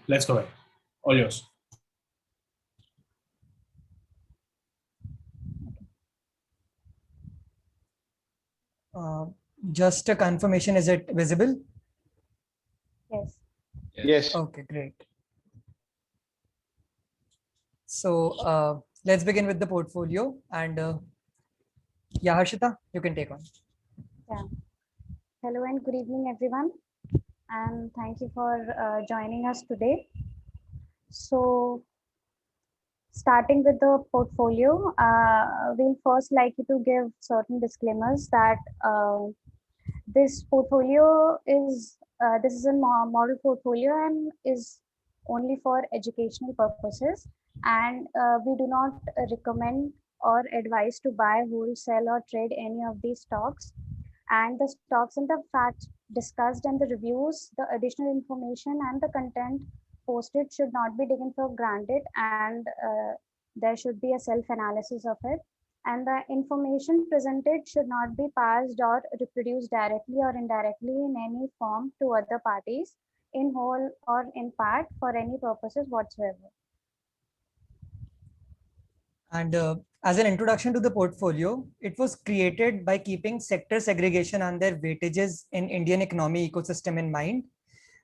Let's go ahead. All yours. Uh, just a confirmation, is it visible? Yes. Yes. Okay, great. So let's begin with the portfolio. And yeah, Harshita, you can take on. Yeah. Hello and good evening, everyone. And thank you for joining us today. So, starting with the portfolio, we'll first like you to give certain disclaimers that this portfolio is this is a model portfolio and is only for educational purposes, and we do not recommend or advise to buy, wholesale, or trade any of these stocks. And the stocks and the facts discussed and the reviews, the additional information and the content posted should not be taken for granted, and there should be a self analysis of it. And the information presented should not be passed or reproduced directly or indirectly in any form to other parties, in whole or in part, for any purposes whatsoever. And as an introduction to the portfolio, it was created by keeping sector segregation and their weightages in Indian economy ecosystem in mind.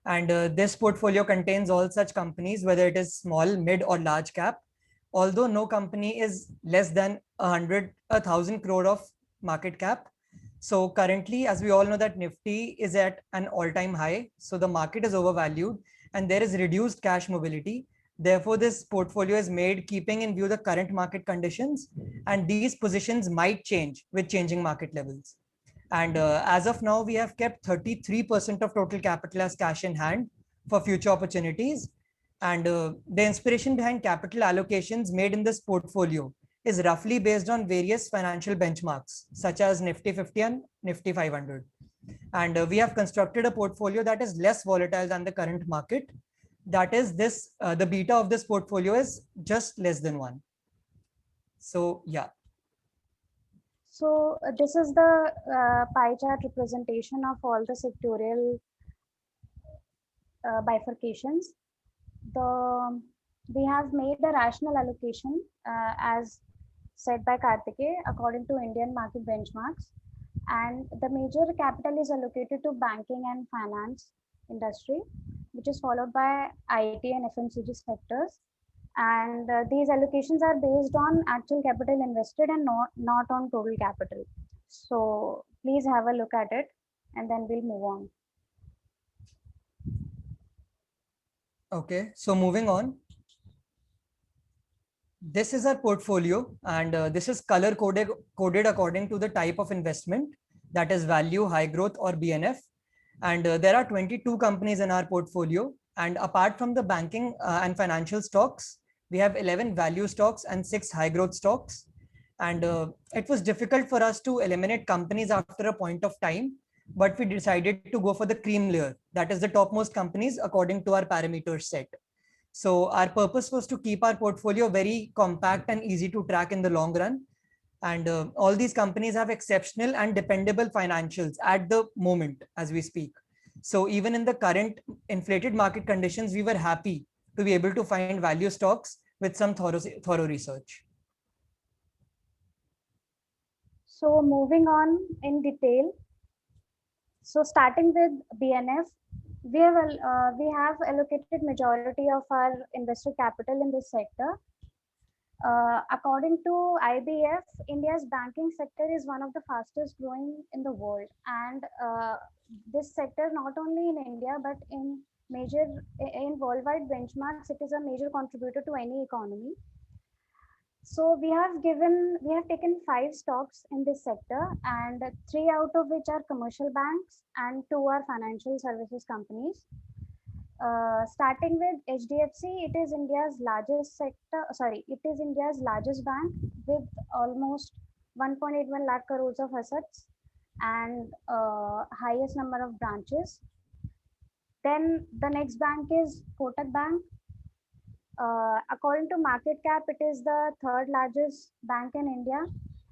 And this portfolio contains all such companies, whether it is small, mid, or large cap. Although no company is less than 1,000 crore of market cap. So currently, as we all know, that Nifty is at an all-time high. So the market is overvalued and there is reduced cash mobility. Therefore, this portfolio is made keeping in view the current market conditions, and these positions might change with changing market levels. And as of now, we have kept 33% of total capital as cash in hand for future opportunities. And the inspiration behind capital allocations made in this portfolio is roughly based on various financial benchmarks, such as Nifty 50 and Nifty 500. And we have constructed a portfolio that is less volatile than the current market. That is, the beta of this portfolio is just less than 1. So, yeah. So this is the pie chart representation of all the sectorial bifurcations. The we have made a rational allocation as said by Kartike according to Indian market benchmarks, and the major capital is allocated to banking and finance industry, which is followed by IT and FMCG sectors. And these allocations are based on actual capital invested and not on total capital. So please have a look at it, and then we'll move on. Okay, so moving on. This is our portfolio, and this is color coded according to the type of investment, that is value, high growth, or BNF. And there are 22 companies in our portfolio. And apart from the banking and financial stocks, we have 11 value stocks and 6 high growth stocks. And it was difficult for us to eliminate companies after a point of time, but we decided to go for the cream layer, that is the topmost companies according to our parameters set. So our purpose was to keep our portfolio very compact and easy to track in the long run. And all these companies have exceptional and dependable financials at the moment as we speak. So even in the current inflated market conditions, we were happy to be able to find value stocks with some thorough research. So moving on in detail. So starting with BNF, we have allocated majority of our investor capital in this sector. According to IBF, India's banking sector is one of the fastest growing in the world, and this sector not only in India but in worldwide benchmarks, it is a major contributor to any economy. So we have taken 5 stocks in this sector, and 3 out of which are commercial banks and 2 are financial services companies. Starting with HDFC, it is India's largest sector. Sorry, it is India's largest bank with almost 1.81 lakh crores of assets and highest number of branches. Then the next bank is Kotak Bank. According to market cap, it is the third largest bank in India.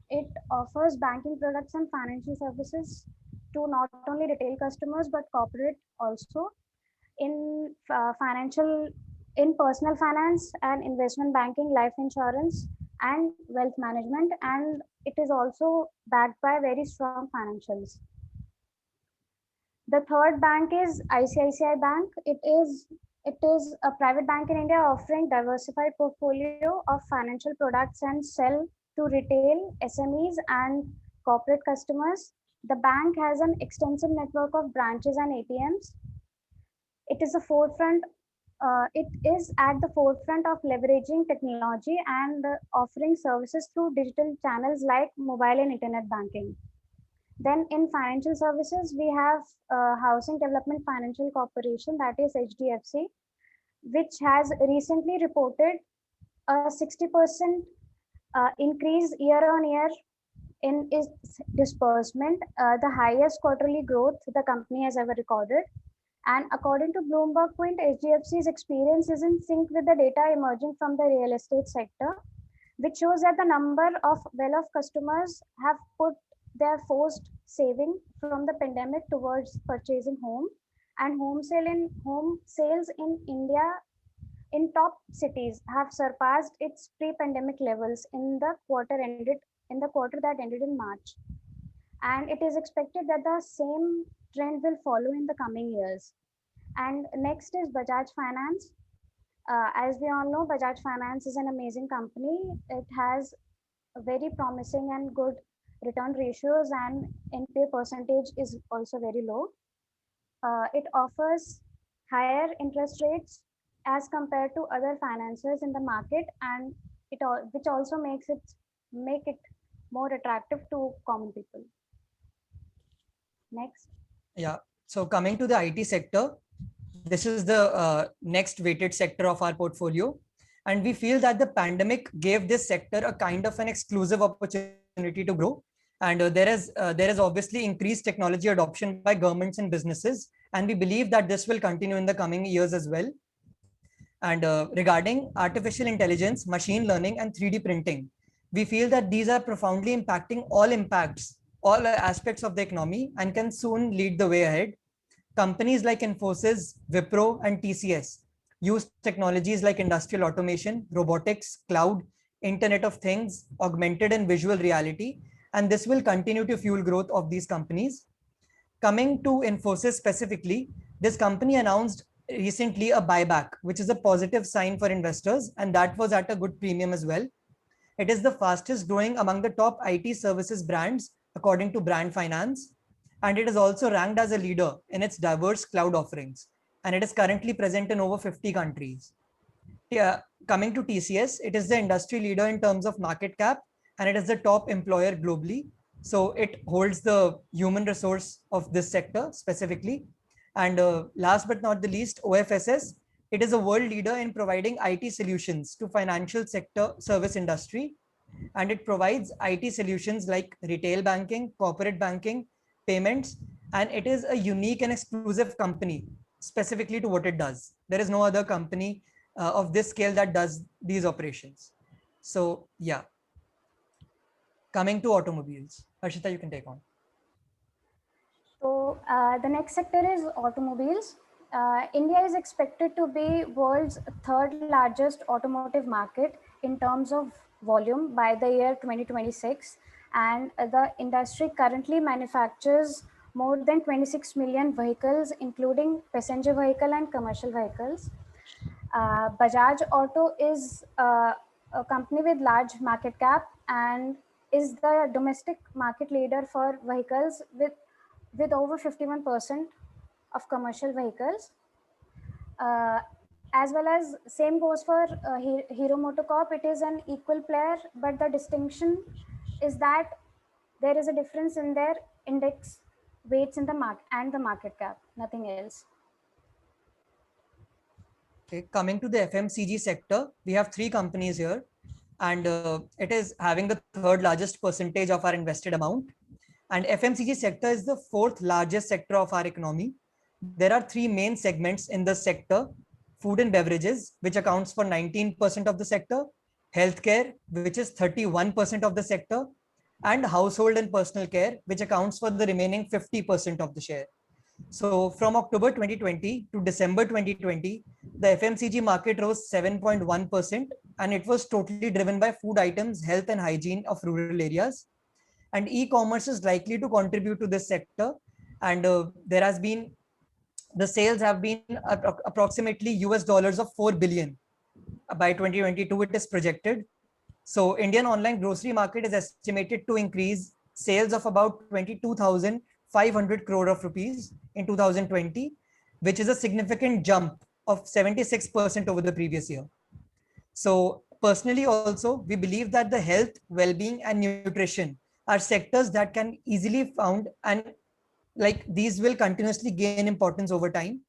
It offers banking products and financial services to not only retail customers but corporate also. in personal finance and investment banking, life insurance, and wealth management, and it is also backed by very strong financials. The third bank is ICICI Bank. It is a private bank in India offering diversified portfolio of financial products and sell to retail, SMEs, and corporate customers. The bank has an extensive network of branches and ATMs. It is a forefront. It is at the forefront of leveraging technology and offering services through digital channels like mobile and internet banking. Then in financial services, we have Housing Development Financial Corporation, that is HDFC, which has recently reported a 60% increase year on year in its disbursement, the highest quarterly growth the company has ever recorded. And according to Bloomberg Quint, HDFC's experience is in sync with the data emerging from the real estate sector, which shows that the number of well-off customers have put their forced saving from the pandemic towards purchasing home, and home sales in India in top cities have surpassed its pre-pandemic levels in the quarter that ended in March, and it is expected that the same trend will follow in the coming years. And next is Bajaj Finance. As we all know, Bajaj Finance is an amazing company. It has very promising and good return ratios, and NPA percentage is also very low. It offers higher interest rates as compared to other financiers in the market, and which also make it more attractive to common people. Next. Yeah. So coming to the IT sector, this is the next weighted sector of our portfolio. And we feel that the pandemic gave this sector a kind of an exclusive opportunity to grow. And there is obviously increased technology adoption by governments and businesses. And we believe that this will continue in the coming years as well. And regarding artificial intelligence, machine learning, and 3D printing, we feel that these are profoundly impacting all aspects of the economy and can soon lead the way ahead. Companies like Infosys, Wipro, and TCS use technologies like industrial automation, robotics, cloud, Internet of Things, augmented and visual reality, and this will continue to fuel growth of these companies. Coming to Infosys specifically, this company announced recently a buyback, which is a positive sign for investors, and that was at a good premium as well. It is the fastest growing among the top IT services brands according to Brand Finance, and it is also ranked as a leader in its diverse cloud offerings, and it is currently present in over 50 countries. Yeah, coming to TCS, it is the industry leader in terms of market cap, and it is the top employer globally. So it holds the human resource of this sector specifically. And last but not the least, OFSS, it is a world leader in providing IT solutions to financial sector service industry. And it provides IT solutions like retail banking, corporate banking, payments, and it is a unique and exclusive company specifically to what it does. There is no other company of this scale that does these operations. So yeah. Coming to automobiles, Harshita, you can take on. So the next sector is automobiles. India is expected to be world's third largest automotive market in terms of volume by the year 2026. And the industry currently manufactures more than 26 million vehicles, including passenger vehicle and commercial vehicles. Bajaj Auto is a company with large market cap and is the domestic market leader for vehicles with over 51% of commercial vehicles. As well as same goes for Hero MotoCorp. It is an equal player, but the distinction is that there is a difference in their index weights in the market and the market cap, nothing else. Okay, coming to the FMCG sector, we have three companies here, and it is having the third largest percentage of our invested amount. And FMCG sector is the fourth largest sector of our economy. There are three main segments in the sector: food and beverages, which accounts for 19% of the sector, healthcare, which is 31% of the sector, and household and personal care, which accounts for the remaining 50% of the share. So from October 2020 to December 2020, the FMCG market rose 7.1%, and it was totally driven by food items, health and hygiene of rural areas. And e-commerce is likely to contribute to this sector. And there has been the sales have been approximately US dollars of 4 billion by 2022. It is projected. So Indian online grocery market is estimated to increase sales of about 22,500 crore of rupees in 2020, which is a significant jump of 76% over the previous year. So personally also, we believe that the health, well-being and nutrition are sectors that can easily found, and like these will continuously gain importance over time.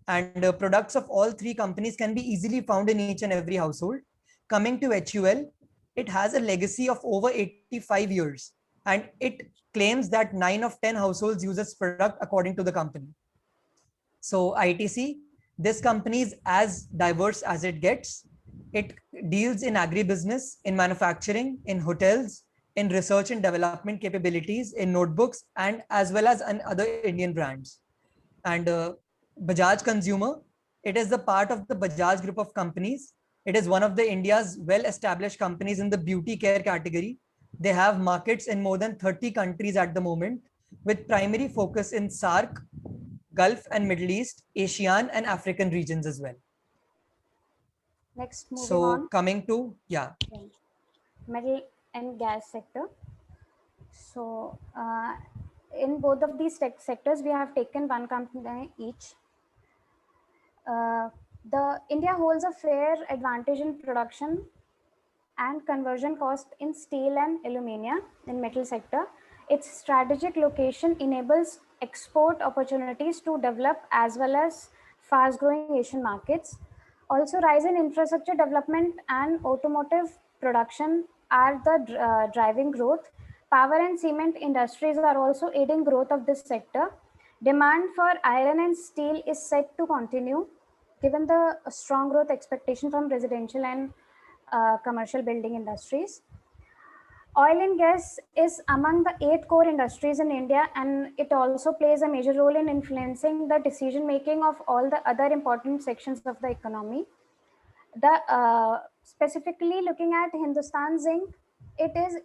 And products of all three companies can be easily found in each and every household. Coming to HUL, it has a legacy of over 85 years, and it claims that 9 of 10 households use its product according to the company. So ITC, this company is as diverse as it gets. It deals in agribusiness, in manufacturing, in hotels, in research and development capabilities, in notebooks, and as well as in other Indian brands. And Bajaj Consumer, it is the part of the Bajaj group of companies. It is one of the India's well-established companies in the beauty care category. They have markets in more than 30 countries at the moment, with primary focus in SAARC, Gulf and Middle East, Asian and African regions as well. Next, moving So on. coming to, yeah. Metal and gas sector. So in both of these sectors, we have taken one company each. The India holds a fair advantage in production and conversion cost in steel and aluminium in metal sector. Its strategic location enables export opportunities to develop as well as fast growing Asian markets. Also, rise in infrastructure development and automotive production are the driving growth. Power and cement industries are also aiding growth of this sector. Demand for iron and steel is set to continue given the strong growth expectation from residential and commercial building industries. Oil and gas is among the 8 core industries in India, and it also plays a major role in influencing the decision making of all the other important sections of the economy. Specifically looking at Hindustan Zinc, it is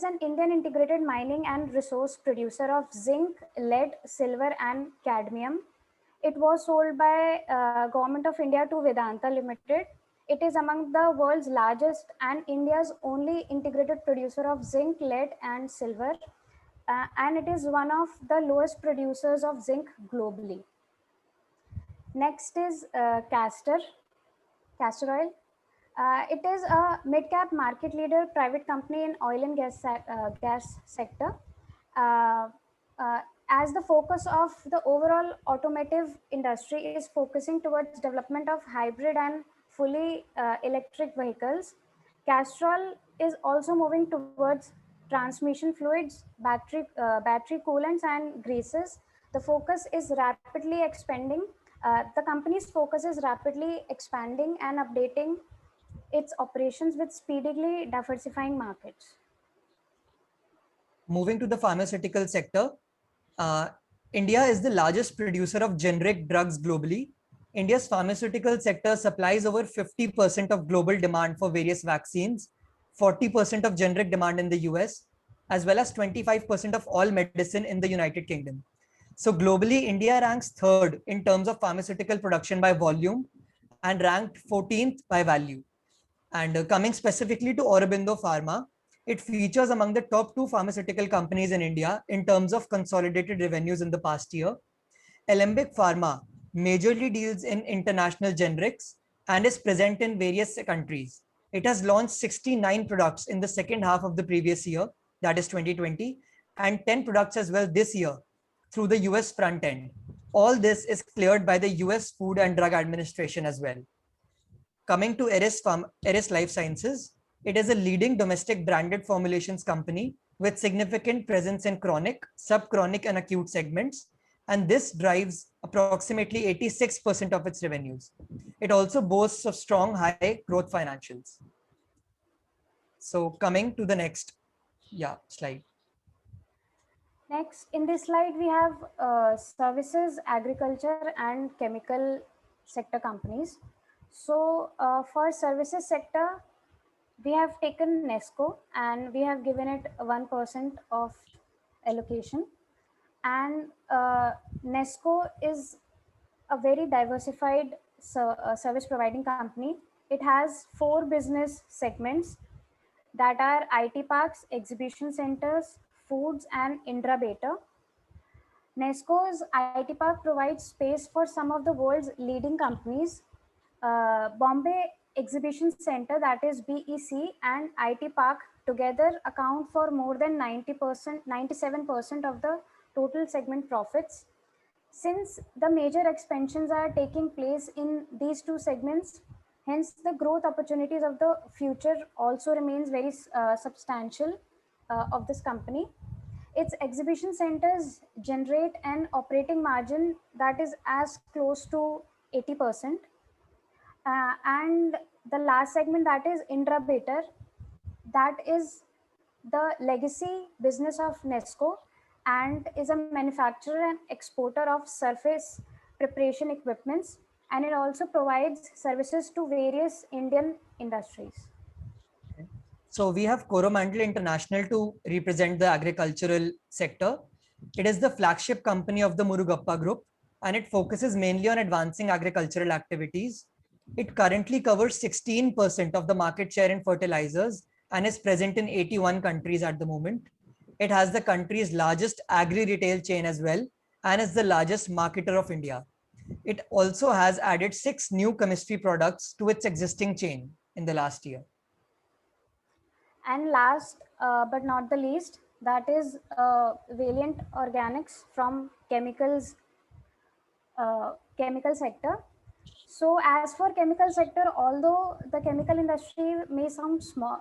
an Indian integrated mining and resource producer of zinc, lead, silver, and cadmium. It was sold by Government of India to Vedanta Limited. It is among the world's largest and India's only integrated producer of zinc, lead, and silver. And it is one of the lowest producers of zinc globally. Next is castor oil. It is a mid-cap market leader private company in oil and gas sector. As the focus of the overall automotive industry is focusing towards development of hybrid and fully electric vehicles, Castrol is also moving towards transmission fluids, battery coolants, and greases. The focus is rapidly expanding. The company's focus is rapidly expanding and updating its operations with speedily diversifying markets. Moving to the pharmaceutical sector, India is the largest producer of generic drugs globally. India's pharmaceutical sector supplies over 50% of global demand for various vaccines, 40% of generic demand in the US, as well as 25% of all medicine in the United Kingdom. So globally, India ranks third in terms of pharmaceutical production by volume and ranked 14th by value. And coming specifically to Aurobindo Pharma, it features among the top 2 pharmaceutical companies in India in terms of consolidated revenues in the past year. Alembic Pharma majorly deals in international generics and is present in various countries. It has launched 69 products in the second half of the previous year, that is 2020, and 10 products as well this year through the US front end. All this is cleared by the US Food and Drug Administration as well. Coming to Eris Life Sciences, it is a leading domestic branded formulations company with significant presence in chronic, subchronic, and acute segments, and this drives approximately 86% of its revenues. It also boasts of strong high growth financials. So coming to the next slide. Next, in this slide, we have services, agriculture, and chemical sector companies. So, for services sector, we have taken Nesco and we have given it 1% of allocation. And Nesco is a very diversified service providing company. It has 4 business segments that are IT parks, exhibition centers, foods, and Indra Beta. Nesco's IT Park provides space for some of the world's leading companies. Bombay Exhibition Center, that is BEC, and IT Park together account for more than 90%, 97% of the total segment profits. Since the major expansions are taking place in these 2 segments, hence the growth opportunities of the future also remains very substantial of this company. Its exhibition centers generate an operating margin that is as close to 80%. And the last segment, that is Indra Better, that is the legacy business of Nesco and is a manufacturer and exporter of surface preparation equipments, and it also provides services to various Indian industries. So we have Coromandel International to represent the agricultural sector. It is the flagship company of the Murugappa Group, and it focuses mainly on advancing agricultural activities. It currently covers 16% of the market share in fertilizers and is present in 81 countries at the moment. It has the country's largest agri-retail chain as well, and is the largest marketer of India. It also has added 6 new chemistry products to its existing chain in the last year. And last but not the least, that is Valiant Organics from chemical sector. So as for chemical sector, although the chemical industry may sound small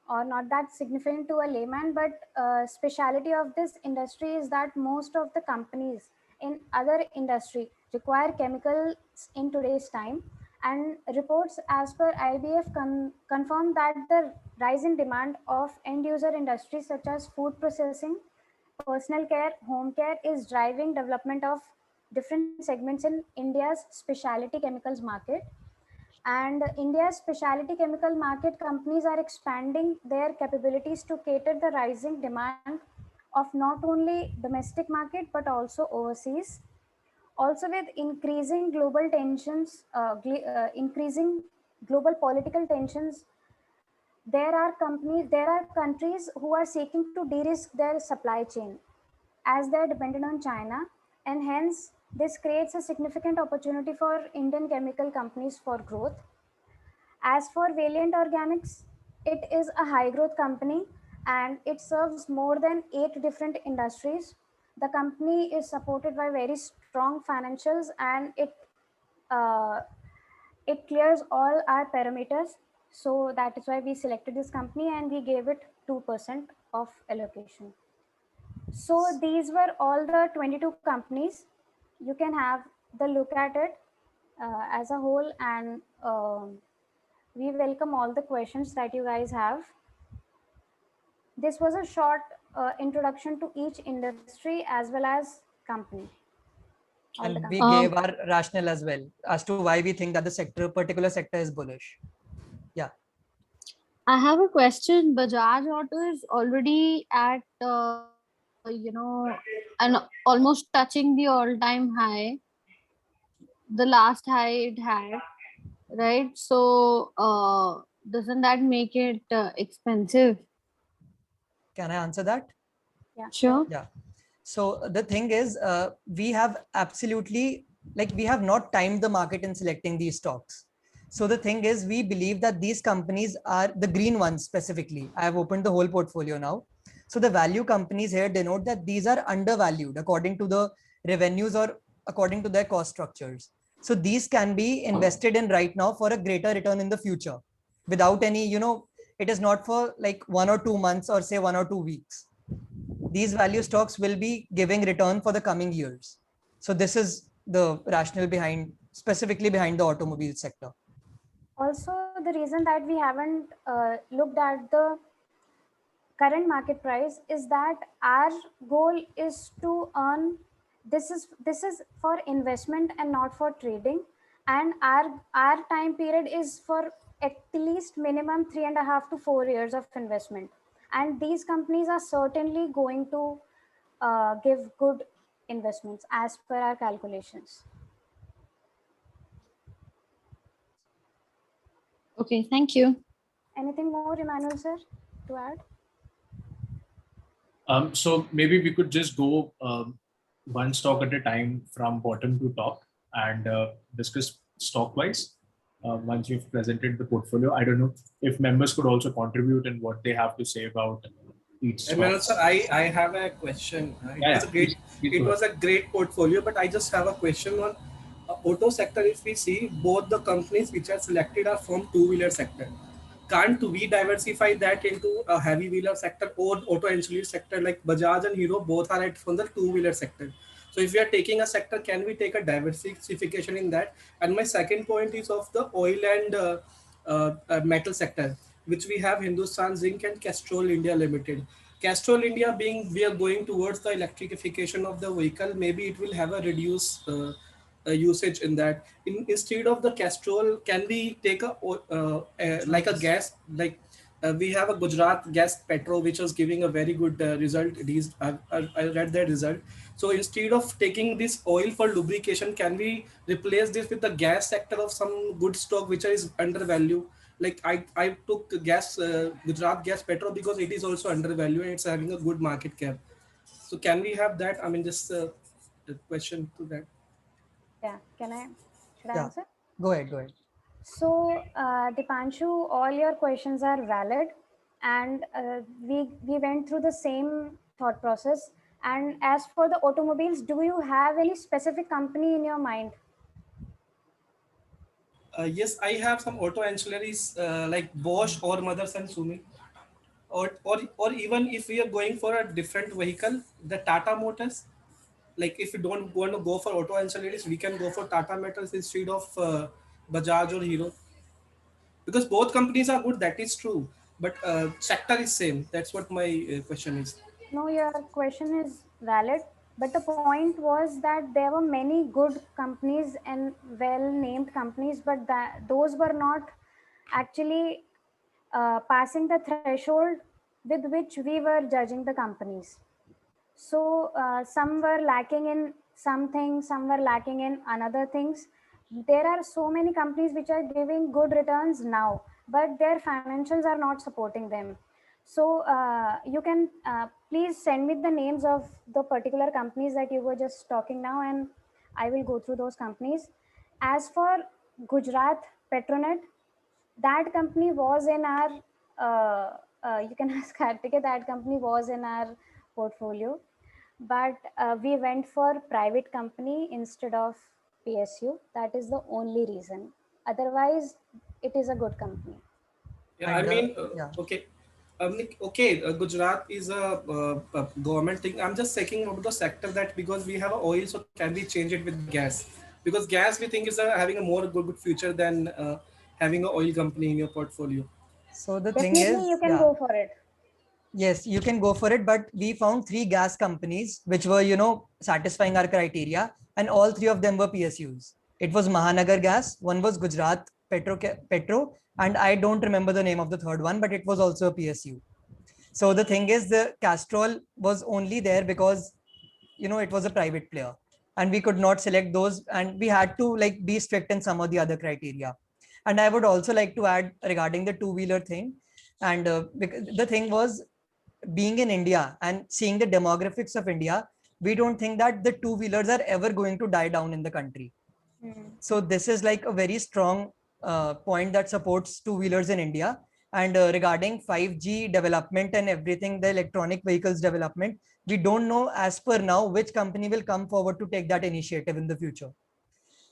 or not that significant to a layman, but speciality of this industry is that most of the companies in other industry require chemicals in today's time. And reports as per IBF confirm that the rise in demand of end user industries such as food processing, personal care, home care is driving development of different segments in India's specialty chemicals market. And India's specialty chemical market companies are expanding their capabilities to cater the rising demand of not only domestic market but also overseas. Also, with increasing global political tensions, there are countries who are seeking to de-risk their supply chain as they're dependent on China, and hence this creates a significant opportunity for Indian chemical companies for growth. As for Valiant Organics, it is a high growth company and it serves more than 8 different industries. The company is supported by very strong financials and uh, it clears all our parameters. So that is why we selected this company and we gave it 2% of allocation. So these were all the 22 companies. You can have the look at it as a whole, and we welcome all the questions that you guys have. This was a short introduction to each industry as well as company. And we gave our rationale as well as to why we think that the particular sector is bullish. Yeah. I have a question. Bajaj Auto is already at, and almost touching the all-time high, the last high it had, right? So, doesn't that make it expensive? Can I answer that? Yeah. Sure. Yeah. So the thing is, we have we have not timed the market in selecting these stocks. So the thing is, we believe that these companies are the green ones specifically. I have opened the whole portfolio now. So the value companies here denote that these are undervalued according to the revenues or according to their cost structures. So these can be invested in right now for a greater return in the future without any, it is not for like 1 or 2 months or say 1 or 2 weeks. These value stocks will be giving return for the coming years. So this is the rationale specifically behind the automobile sector. Also, the reason that we haven't looked at the current market price, is that our goal is to earn, this is for investment and not for trading, and our time period is for at least minimum 3.5 to 4 years of investment, and these companies are certainly going to give good investments as per our calculations. Okay, thank you. Anything more, Emmanuel sir, to add? So maybe we could just go one stock at a time from bottom to top and discuss stock wise. Once you've presented the portfolio, I don't know if members could also contribute and what they have to say about each stock. Emmanuel sir, I have a question. It was a great portfolio, but I just have a question on auto sector. If we see both the companies which are selected are from two-wheeler sector, can't we diversify that into a heavy wheeler sector or auto ancillary sector? Like Bajaj and Hero both are from the two-wheeler sector. So if we are taking a sector, can we take a diversification in that? And my second point is of the oil and metal sector, which we have Hindustan Zinc and Castrol India Limited. Castrol India being we are going towards the electrification of the vehicle, maybe it will have a reduced usage in that. Instead of the Castrol, can we take like a gas, like we have a Gujarat Gas Petro, which was giving a very good result. I read that result. So instead of taking this oil for lubrication, can we replace this with the gas sector of some good stock which is undervalued? Like I took Gujarat Gas Petro because it is also undervalued and it's having a good market cap. So can we have that? I mean, just a question to that. Yeah, should I Yeah. answer? Go ahead. So, Dipanshu, all your questions are valid, and we went through the same thought process. And as for the automobiles, do you have any specific company in your mind? Yes, I have some auto ancillaries like Bosch or Motherson Sumi, or even if we are going for a different vehicle, the Tata Motors. Like if you don't want to go for auto ancillaries, we can go for Tata Motors instead of Bajaj or Hero, because both companies are good. That is true, but sector is same. That's what my question is. No, your question is valid, but the point was that there were many good companies and well-named companies, but those were not actually passing the threshold with which we were judging the companies. So some were lacking in some things, some were lacking in another things. There are so many companies which are giving good returns now, but their financials are not supporting them. So you can please send me the names of the particular companies that you were just talking now, and I will go through those companies. As for Gujarat Petronet, that company was in our, you can ask Kartika, that company was in our portfolio, but we went for private company instead of PSU. That is the only reason. Otherwise, it is a good company. Yeah, And, I mean, yeah. okay. Okay, Gujarat is a government thing. I'm just checking about the sector that because we have oil, so can we change it with gas? Because gas we think is having a more good future than having an oil company in your portfolio. So the thing Definitely, is, you can yeah. go for it. Yes, you can go for it, but we found 3 gas companies which were, satisfying our criteria, and all 3 of them were PSUs. It was Mahanagar Gas, one was Gujarat Petro, and I don't remember the name of the third one, but it was also a PSU. So the thing is, the Castrol was only there because, it was a private player, and we could not select those, and we had to be strict in some of the other criteria. And I would also like to add regarding the two-wheeler thing, and the thing was, being in India and seeing the demographics of India, we don't think that the two-wheelers are ever going to die down in the country. So this is like a very strong point that supports two-wheelers in India. And regarding 5G development and everything, the electronic vehicles development, we don't know as per now which company will come forward to take that initiative in the future.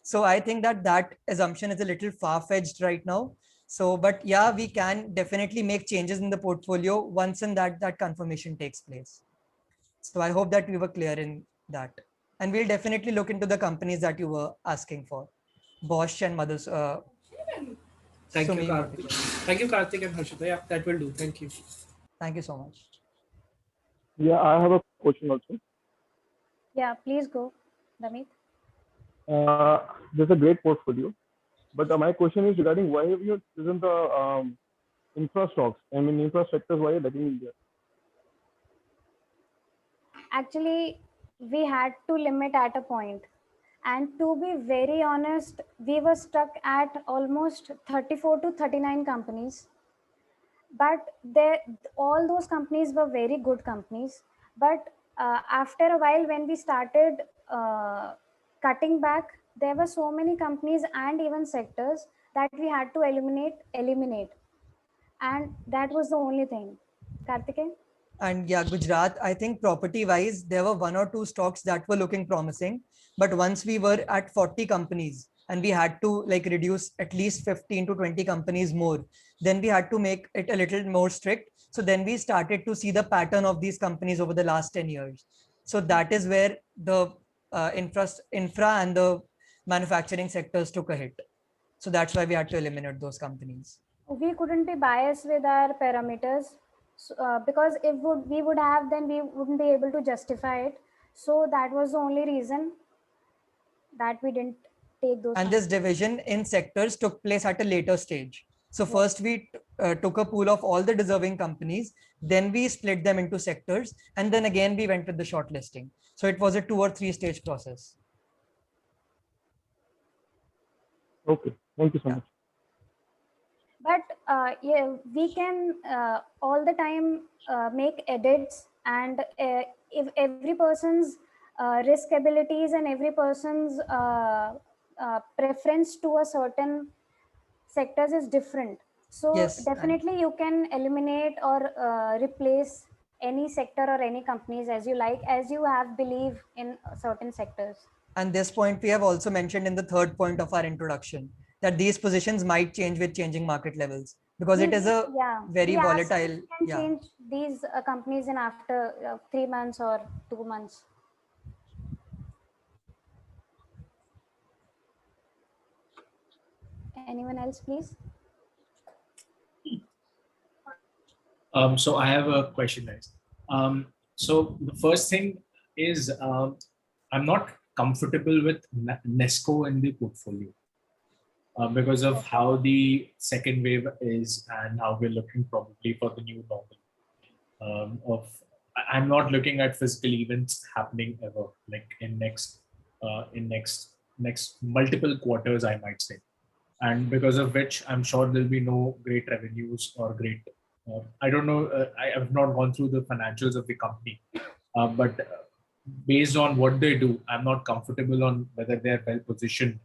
So I think that assumption is a little far-fetched right now. So, but yeah, we can definitely make changes in the portfolio once in that confirmation takes place. So I hope that we were clear in that. And we'll definitely look into the companies that you were asking for. Bosch and Mothers. Thank Sumi you, Karthik. Thank you, Karthik and Harshita. Yeah, that will do. Thank you. Thank you so much. Yeah, I have a question also. Yeah, please go, Ramit. There's a great portfolio, but my question is regarding why have you chosen the infra stocks? I mean, infra sectors, why are you letting India? Actually, we had to limit at a point. And to be very honest, we were stuck at almost 34 to 39 companies. But all those companies were very good companies. But after a while, when we started cutting back, there were so many companies and even sectors that we had to eliminate. And that was the only thing. Kartikeyan? And yeah, Gujarat, I think property wise, there were one or two stocks that were looking promising. But once we were at 40 companies and we had to like reduce at least 15 to 20 companies more, then we had to make it a little more strict. So then we started to see the pattern of these companies over the last 10 years. So that is where the infra and the manufacturing sectors took a hit. So that's why we had to eliminate those companies. We couldn't be biased with our parameters, because if we would have, then we wouldn't be able to justify it. So that was the only reason that we didn't take those. And this division in sectors took place at a later stage. So first we took a pool of all the deserving companies, then we split them into sectors, and then again we went with the shortlisting. So it was a 2 or 3 stage process. Okay, thank you so much. But yeah, we can all the time make edits, and if every person's risk abilities and every person's preference to a certain sectors is different. So Yes, definitely you can eliminate or replace any sector or any companies as you like, as you have believe in certain sectors. and this point we have also mentioned in the third point of our introduction, that these positions might change with changing market levels, because it is a very volatile. Can change these companies in after 3 months or 2 months. Anyone else, please? So I have a question, guys. So the first thing is I'm not comfortable with Nesco in the portfolio because of how the second wave is and how we're looking probably for the new normal. I'm not looking at physical events happening ever, like in next multiple quarters, I might say, and because of which I'm sure there'll be no great revenues or great. I don't know. I have not gone through the financials of the company, but based on what they do, I'm not comfortable on whether they're well positioned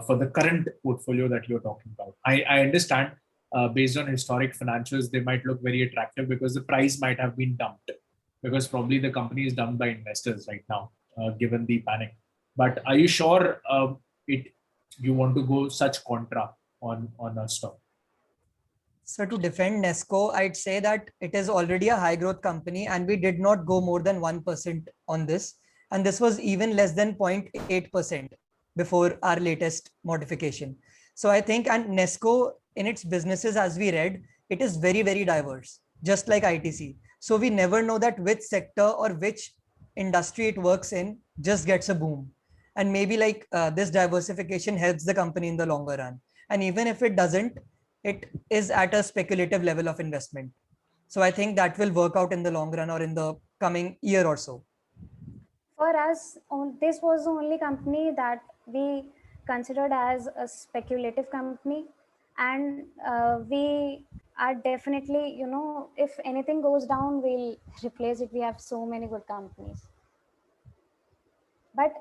for the current portfolio that you're talking about. I understand based on historic financials, they might look very attractive because the price might have been dumped, because probably the company is dumped by investors right now, given the panic. But are you sure you want to go such contra on a stock? So to defend Nesco, I'd say that it is already a high growth company and we did not go more than 1% on this. And this was even less than 0.8% before our latest modification. So I think, and Nesco in its businesses, as we read, it is very, very diverse, just like ITC. So we never know that which sector or which industry it works in just gets a boom. And maybe like this diversification helps the company in the longer run. And even if it doesn't, it is at a speculative level of investment. So I think that will work out in the long run or in the coming year or so. For us, this was the only company that we considered as a speculative company. And we are definitely, if anything goes down, we'll replace it. We have so many good companies. But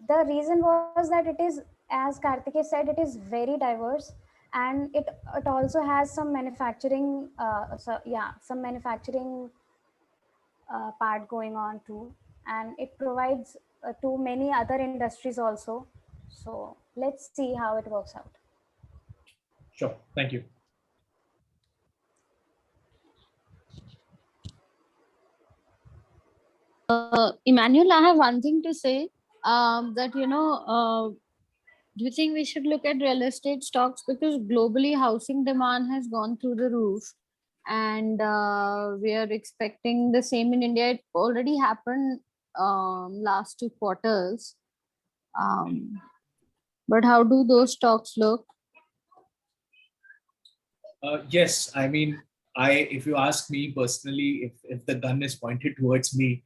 the reason was that it is, as Kartikeyan said, it is very diverse, and it also has some manufacturing some manufacturing part going on too, and it provides to many other industries also. So let's see how it works out. Sure, thank you. Emmanuel, I have one thing to say, that do you think we should look at real estate stocks, because globally housing demand has gone through the roof, and we are expecting the same in India. It already happened last 2 quarters. But how do those stocks look? Yes, I mean, if you ask me personally, if the gun is pointed towards me,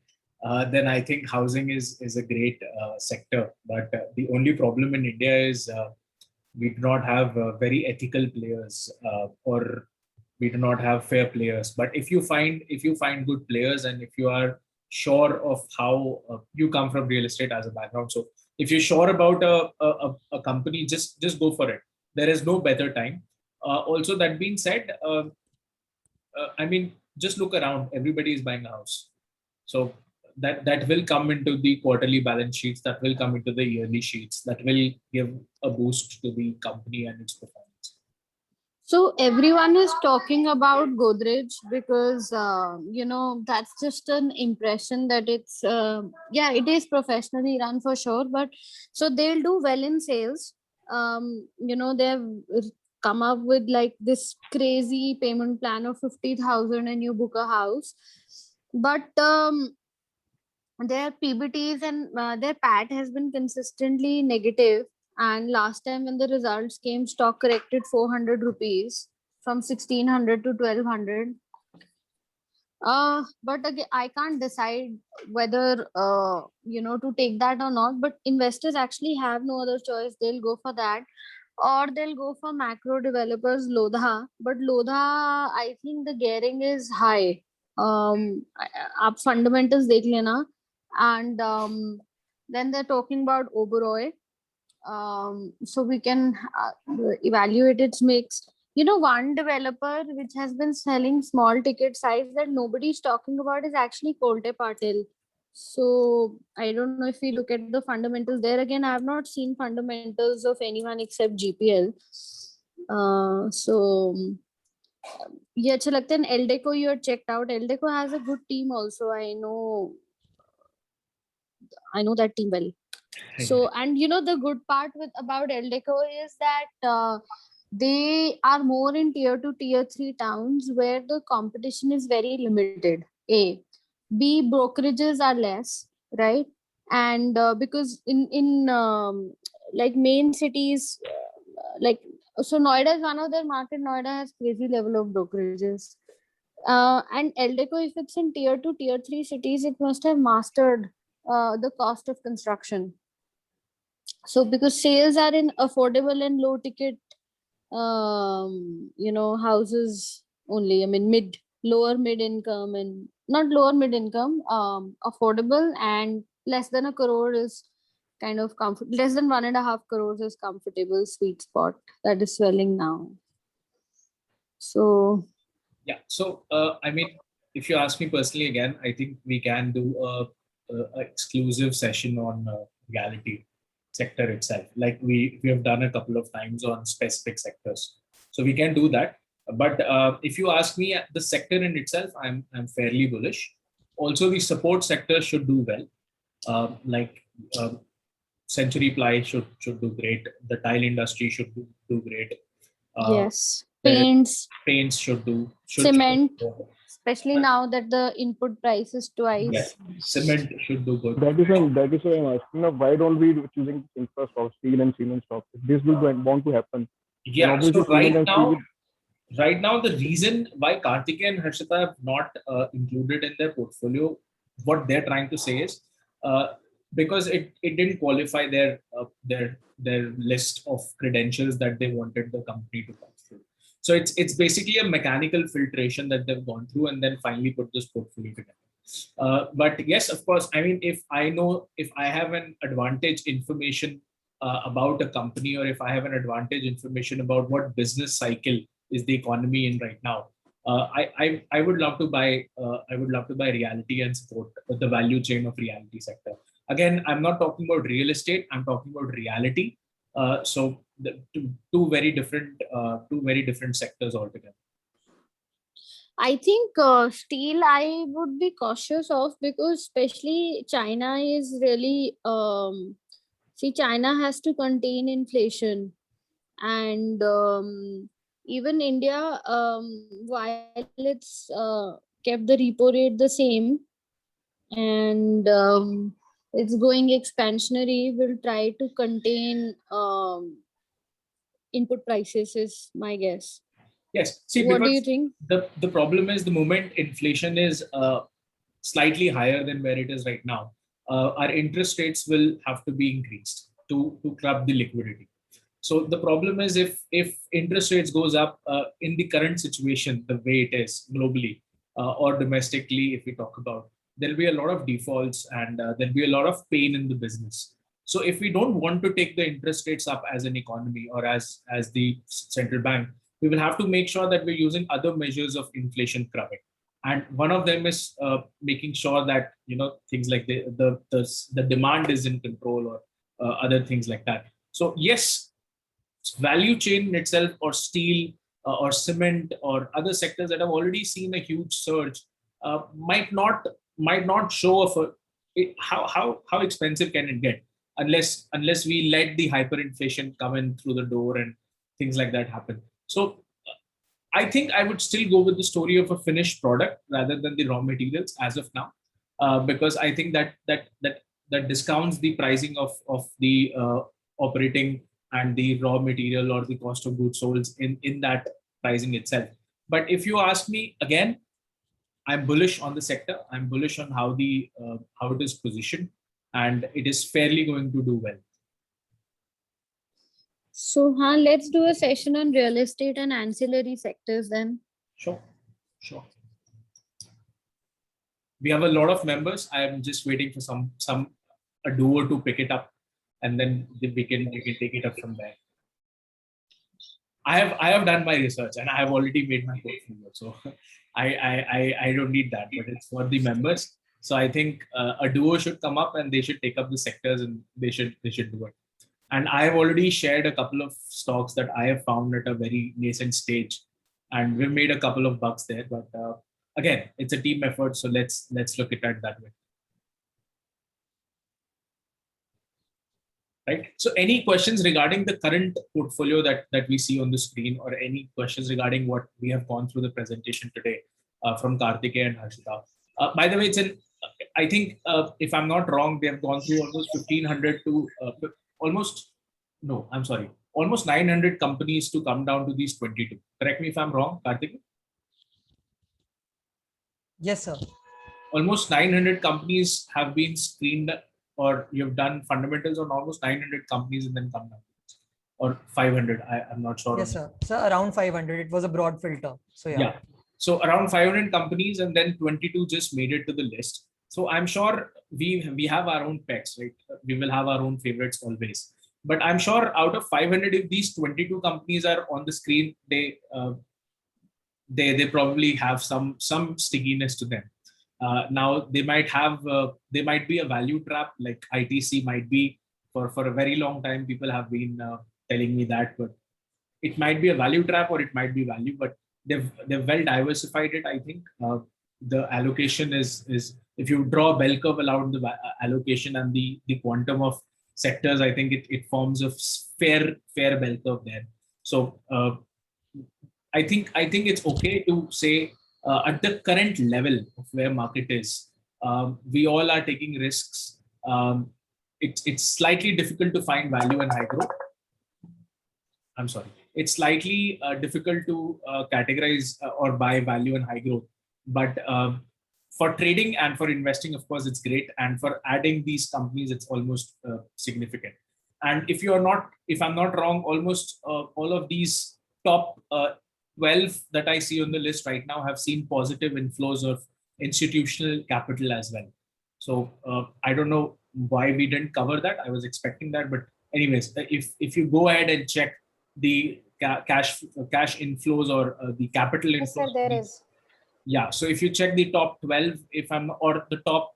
then I think housing is a great sector. But the only problem in India is we do not have very ethical players, or we do not have fair players. But if you find good players, and if you are sure of how you come from real estate as a background, so if you're sure about a company, just go for it. There is no better time. Also, that being said, I mean, just look around. Everybody is buying a house, so that will come into the quarterly balance sheets. That will come into the yearly sheets. That will give a boost to the company and its performance. So everyone is talking about Godrej because that's just an impression that it's yeah, it is professionally run for sure, but so they'll do well in sales. They've come up with like this crazy payment plan of 50,000 and you book a house, but their PBTs and their PAT has been consistently negative. And last time when the results came, stock corrected 400 rupees from 1600 to 1200. But again, I can't decide whether to take that or not. But investors actually have no other choice. They'll go for that, or they'll go for macro developers Lodha. But Lodha, I think the gearing is high. आप fundamentals देख लेना. And then they're talking about Oberoi. So we can evaluate its mix. One developer which has been selling small ticket size that nobody's talking about is actually Kolte Patil. So I don't know if we look at the fundamentals there again. I have not seen fundamentals of anyone except GPL. So yeah, अच्छा लगता है. Eldeco you had checked out. Eldeco has a good team also. I know that team well. So, and the good part about Eldeco is that they are more in tier 2, tier 3 towns where the competition is very limited. A, B, brokerages are less, right? And because in like main cities, so Noida is one of their market. Noida has crazy level of brokerages. And Eldeco, if it's in tier 2, tier 3 cities, it must have mastered the cost of construction. So because sales are in affordable and low ticket houses only. I mean lower mid income, and not lower mid income, affordable, and less than a crore is kind of less than 1.5 crores is comfortable sweet spot that is swelling now. So yeah, so I mean, if you ask me personally again, I think we can do a exclusive session on reality sector itself, like we have done a couple of times on specific sectors. So we can do that. But if you ask me, the sector in itself, I'm fairly bullish. Also, the support sector should do well. Century Ply should do great. The tile industry should do great. Yes, paints should do. Cement, especially now that the input price is twice. Yes, cement should do good. That is why I'm asking. Why don't we choosing infra stocks, steel and cement stocks? This will bound to happen. Yeah. So right now, the reason why Karthikeya and Harshita have not included in their portfolio, what they're trying to say is because it didn't qualify their list of credentials that they wanted the company to come through. So it's basically a mechanical filtration that they've gone through and then finally put this portfolio together. But yes, of course, I mean, if I have an advantage information about a company, or if I have an advantage information about what business cycle is the economy in right now, I would love to buy reality and support the value chain of reality sector. Again, I'm not talking about real estate. I'm talking about reality. So the two very different sectors altogether. I think steel I would be cautious of, because especially China is really China has to contain inflation, and even India, while it's kept the repo rate the same, and it's going expansionary, will try to contain input prices, is my guess. Yes. See, What do because you think? the problem is the moment inflation is slightly higher than where it is right now, our interest rates will have to be increased to curb the liquidity. So the problem is if interest rates goes up in the current situation, the way it is globally or domestically, if we talk about, there'll be a lot of defaults and there'll be a lot of pain in the business. So if we don't want to take the interest rates up as an economy or as the central bank, we will have to make sure that we're using other measures of inflation curbing. And one of them is making sure that things like the demand is in control or other things like that. So yes, value chain in itself or steel or cement or other sectors that have already seen a huge surge might not show how expensive can it get unless we let the hyperinflation come in through the door and things like that happen. So I think I would still go with the story of a finished product rather than the raw materials as of now, because I think that discounts the pricing of the operating and the raw material or the cost of goods sold in that pricing itself. But if you ask me again, I'm bullish on the sector. I'm bullish on how it is positioned, and it is fairly going to do well. So, let's do a session on real estate and ancillary sectors then. Sure. We have a lot of members. I am just waiting for a duo to pick it up, and then we can take it up from there. I have done my research and I have already made my portfolio, so I don't need that. But it's for the members. So I think a duo should come up and they should take up the sectors and they should do it. And I have already shared a couple of stocks that I have found at a very nascent stage, and we've made a couple of bucks there. But again, it's a team effort, so let's look at it that way. Right. So any questions regarding the current portfolio that we see on the screen, or any questions regarding what we have gone through the presentation today from Karthikeya and Harshita? By the way, I think if I'm not wrong, they have gone through almost 1,500 to almost 900 companies to come down to these 22. Correct me if I'm wrong, Karthikeya? Yes, sir. Almost 900 companies have been screened, or you've done fundamentals on almost 900 companies and then come down, or 500. I'm not sure. Yes, sir. So around 500. It was a broad filter. So yeah. So around 500 companies, and then 22 just made it to the list. So I'm sure we have our own pets, right? We will have our own favorites always. But I'm sure out of 500, if these 22 companies are on the screen, they probably have some stickiness to them. Now they might be a value trap, like ITC might be for a very long time. People have been telling me that, but it might be a value trap or it might be value, but they've well diversified it. I think the allocation is if you draw a bell curve around the allocation and the quantum of sectors, I think it forms a fair bell curve there. So I think it's okay to say at the current level of where market is, we all are taking risks. It's slightly difficult to find value and high growth. I'm sorry. It's slightly difficult to categorize or buy value and high growth. But for trading and for investing, of course, it's great. And for adding these companies, it's almost significant. And if I'm not wrong, almost all of these top 12 that I see on the list right now have seen positive inflows of institutional capital as well. So I don't know why we didn't cover that. I was expecting that, but anyways, if you go ahead and check the cash inflows or the capital inflows. Yes, sir, there is. Yeah. So if you check the top 12, or the top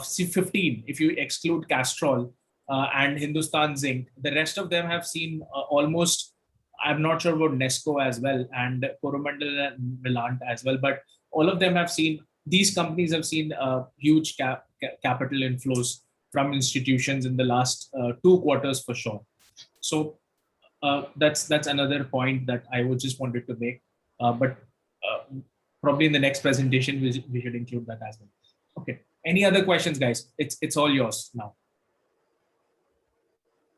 15, if you exclude Castrol and Hindustan Zinc, the rest of them have seen almost. I'm not sure about Nesco as well, and Coromandel and Millant as well, but all of them these companies have seen huge capital inflows from institutions in the last 2 quarters for sure. So That's another point that I would just wanted to make. But probably in the next presentation, we should include that as well. Okay. Any other questions, guys? It's all yours now.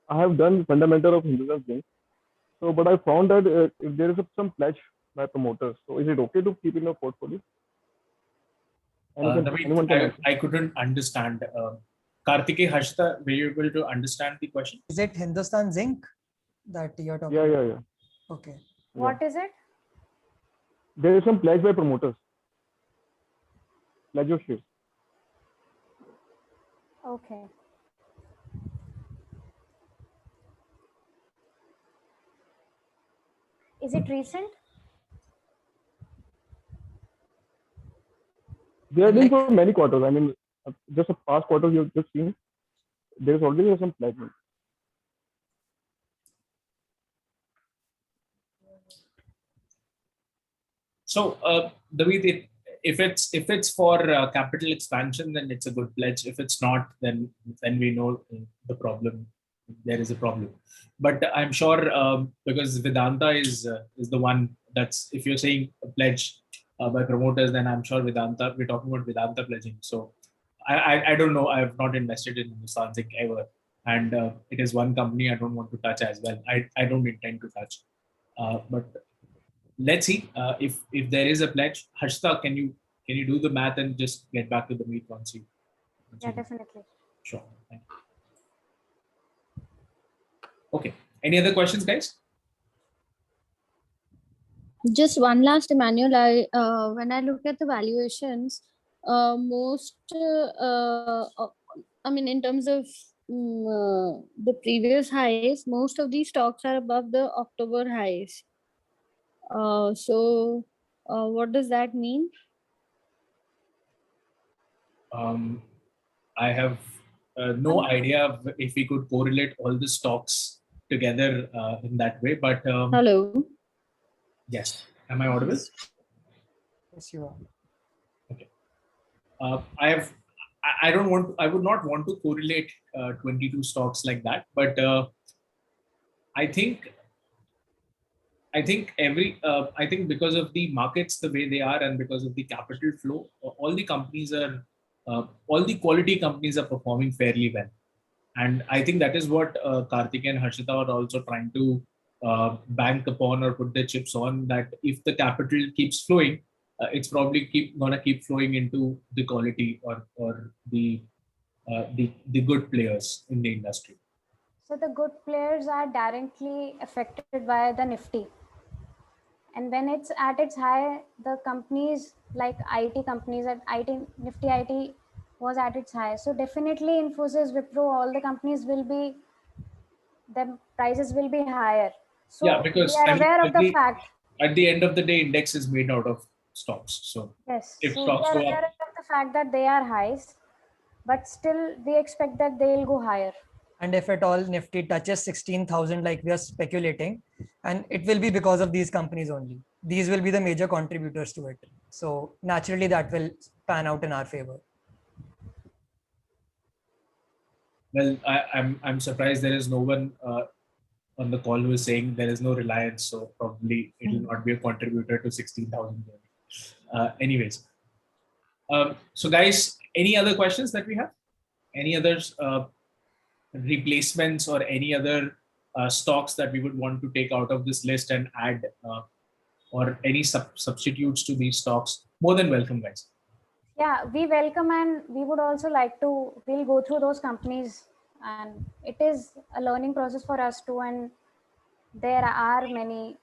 I have done fundamental of Hindustan Zinc. So, but I found that if there is some pledge by promoters, so is it okay to keep in the portfolio? Anyone can I couldn't understand. Kartikeya, Harshita, were you able to understand the question? Is it Hindustan Zinc that you're talking Yeah. about? Okay. What is it? There is some pledge by promoters. Pledge of shares. Okay. Is it recent? They are doing for many quarters. I mean, just a past quarter you've just seen. There is already some pledge. So, David, if it's for capital expansion, then it's a good pledge. If it's not, then we know the problem. There is a problem. But I'm sure because Vedanta is the one that's, if you're saying a pledge by promoters, then I'm sure Vedanta, we're talking about Vedanta pledging. So I don't know. I have not invested in Hindustan Zinc ever, and it is one company I don't want to touch as well. I don't intend to touch, but let's see if there is a pledge. Harshita, can you do the math and just get back to the meet once you? Yeah, definitely. Sure. Thank you. Okay. Any other questions, guys? Just one last, Emmanuel. When I look at the valuations, most, I mean, in terms of the previous highs, most of these stocks are above the October highs. So what does that mean? I have no idea if we could correlate all the stocks together in that way, but Hello. yes. Am I audible? Yes, you are. Okay. I would not want to correlate 22 stocks like that, but I think because of the markets the way they are, and because of the capital flow, all the quality companies are performing fairly well. And I think that is what Kartikeya and Harshita are also trying to bank upon or put their chips on, that if the capital keeps flowing, it's probably gonna keep flowing into the quality or the good players in the industry. So the good players are directly affected by the Nifty. And when it's at its high, the companies like IT companies at Nifty IT was at its high. So definitely Infosys, Wipro, all the companies the prices will be higher. So yeah, because we are aware of the fact. At the end of the day, index is made out of stocks. So yes, if so stocks we are go aware up, of the fact that they are highs, but still we expect that they will go higher. And if at all Nifty touches 16,000 like we are speculating, and it will be because of these companies only. These will be the major contributors to it. So naturally that will pan out in our favor. well, I'm surprised there is no one on the call who is saying there is no Reliance. So probably it will not be a contributor to 16,000. Anyways, so guys, any other questions that we have? Any others? Replacements or any other stocks that we would want to take out of this list and add, or any substitutes to these stocks, more than welcome, guys. Yeah, we welcome, and we would also like to, we'll go through those companies, and it is a learning process for us too, and there are many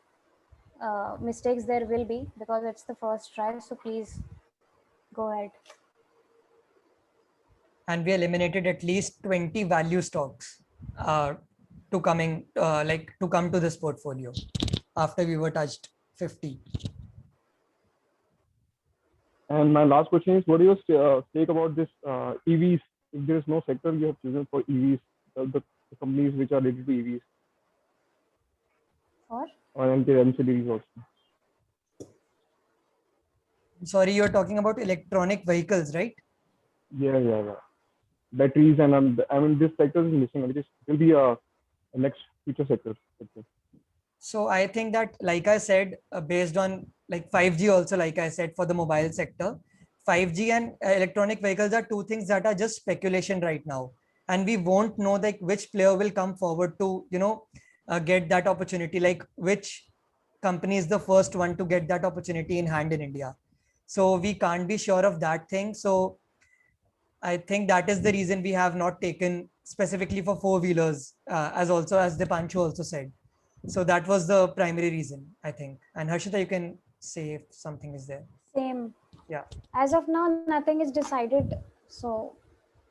mistakes there will be because it's the first try. So please go ahead. And we eliminated at least 20 value stocks to come to this portfolio after we were touched 50. And my last question is, what do you take about this EVs? If there is no sector you have chosen for EVs, the companies which are related to EVs, or NCDs also. Sorry, you're talking about electronic vehicles, right? Yeah. Batteries and I mean this sector is missing. It will be a next future sector. So I think that, like I said, based on like 5G also, like I said, for the mobile sector, 5G and electronic vehicles are two things that are just speculation right now. And we won't know like which player will come forward to, get that opportunity, like which company is the first one to get that opportunity in hand in India. So we can't be sure of that thing. So I think that is the reason we have not taken specifically for four-wheelers, as Dipanshu also said. So that was the primary reason, I think. And Harshita, you can say if something is there. Same. Yeah. As of now, nothing is decided. So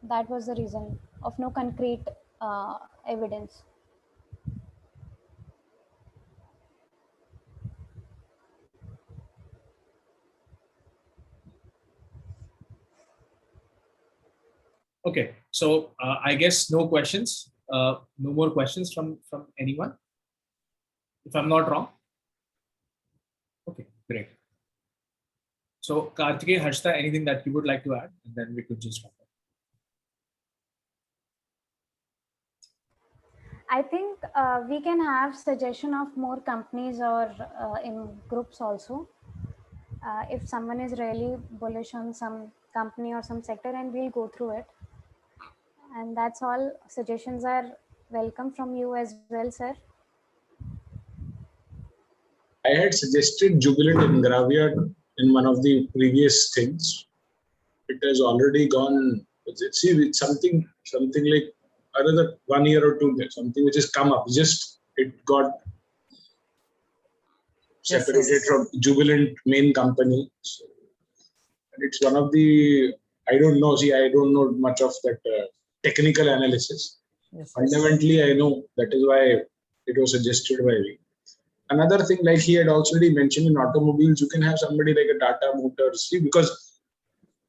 that was the reason of no concrete evidence. Okay, so I guess no questions. No more questions from anyone, if I'm not wrong. Okay, great. So Karthikeya, Harshita, anything that you would like to add, and then we could just wrap up. I think we can have suggestion of more companies or in groups also. If someone is really bullish on some company or some sector, and we'll go through it. And that's all. Suggestions are welcome from you as well, sir. I had suggested Jubilant Ingravia in one of the previous things. It has already gone. See, it's something like another 1 year or two, something which has come up. Just it got separated Yes, from Jubilant main company. So, it's one of the. I don't know. See, I don't know much of that technical analysis. yes. Fundamentally, I know that is why it was suggested by me. Another thing, like he had already mentioned, in automobiles, you can have somebody like a Tata Motors, see, because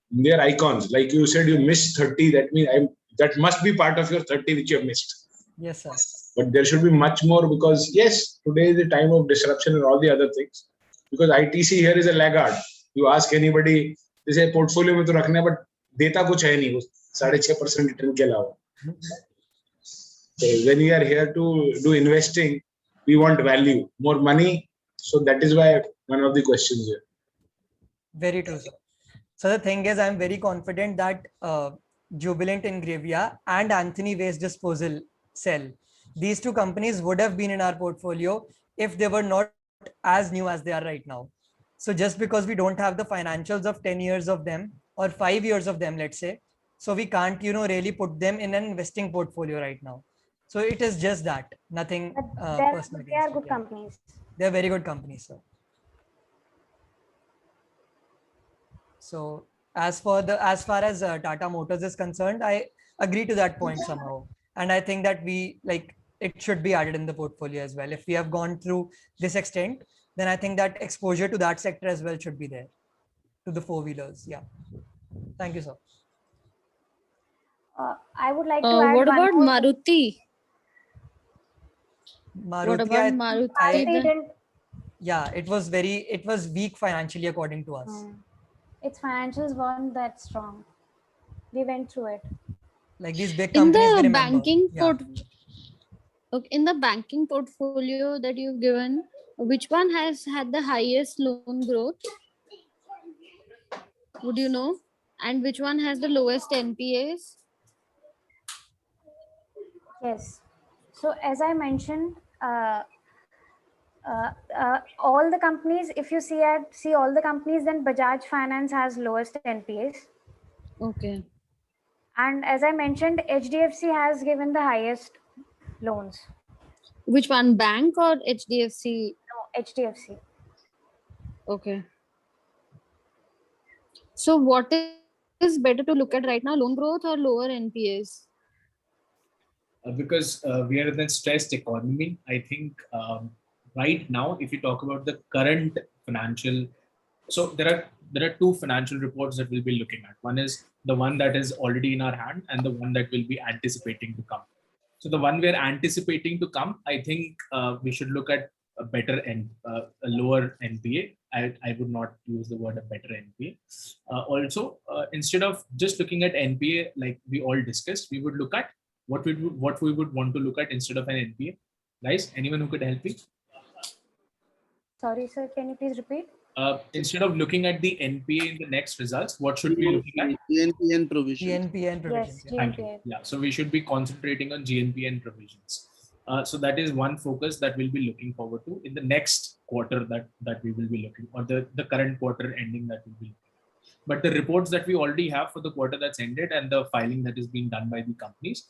they're icons. Like you said, you missed 30. That means that must be part of your 30 which you have missed. Yes, sir. But there should be much more, because yes, today is the time of disruption and all the other things. Because ITC here is a laggard. You ask anybody, they say portfolio में तो रखना है, but data कुछ है नहीं, 6.5% return के अलावा. So when we are here to do investing, we want value, more money. So that is why one of the questions here. Very true, sir. So the thing is, I'm very confident that Jubilant Ingravia and Anthony Waste Disposal Cell, these two companies would have been in our portfolio if they were not as new as they are right now. So just because we don't have the financials of 10 years of them or 5 years of them, let's say, so we can't, really put them in an investing portfolio right now. So it is just that, nothing personal. They are good companies. They're very good companies, sir. So as far as Tata Motors is concerned, I agree to that point somehow. And I think that it should be added in the portfolio as well. If we have gone through this extent, then I think that exposure to that sector as well should be there, to the four-wheelers. Yeah. Thank you, sir. I would like to add what about more. Maruti? Maruti, What about Maruti? Maruti yeah, it was weak financially according to us. Its financials weren't that strong. We went through it. Like these big In companies, we the remember. banking Yeah. in the banking portfolio that you've given, which one has had the highest loan growth? Would you know? And which one has the lowest NPAs? Yes. So as I mentioned, all the companies, if you see all the companies, then Bajaj Finance has lowest NPAs. Okay. And as I mentioned, HDFC has given the highest loans. Which one, bank or HDFC? No, HDFC. Okay. So what is better to look at right now, loan growth or lower NPAs? Because we are in a stressed economy, I think right now, if you talk about the current financial, so there are two financial reports that we'll be looking at. One is the one that is already in our hand, and the one that we'll be anticipating to come. So the one we're anticipating to come, I think we should look at a better a lower NPA. I would not use the word a better NPA. Also, instead of just looking at NPA like we all discussed, we would look at what we would want to look at instead of an NPA. Guys, anyone who could help me? Sorry, sir. Can you please repeat? Instead of looking at the NPA in the next results, what should we be looking at? GNPA provision. GNPA and provisions. Yes, yeah. Thank you. GNPA. Yeah, so we should be concentrating on GNPA and provisions. So that is one focus that we'll be looking forward to in the next quarter that we will be looking, or the current quarter ending that we'll be looking. But the reports that we already have for the quarter that's ended and the filing that is being done by the companies,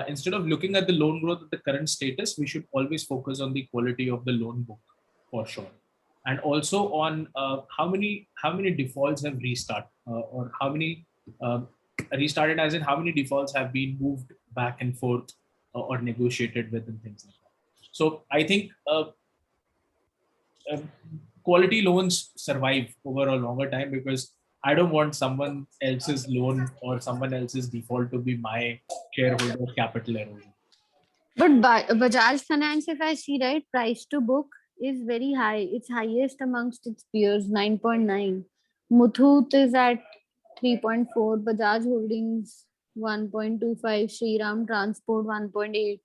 instead of looking at the loan growth at the current status, we should always focus on the quality of the loan book for sure. And also on how many defaults have restarted, or how many restarted as in how many defaults have been moved back and forth or negotiated with and things like that. So I think quality loans survive over a longer time, because I don't want someone else's loan or someone else's default to be my shareholder capital erosion. But Bajaj Finance, if I see right, price to book is very high. It's highest amongst its peers, 9.9. Muthoot is at 3.4. Bajaj Holdings 1.25. Shriram Transport 1.8.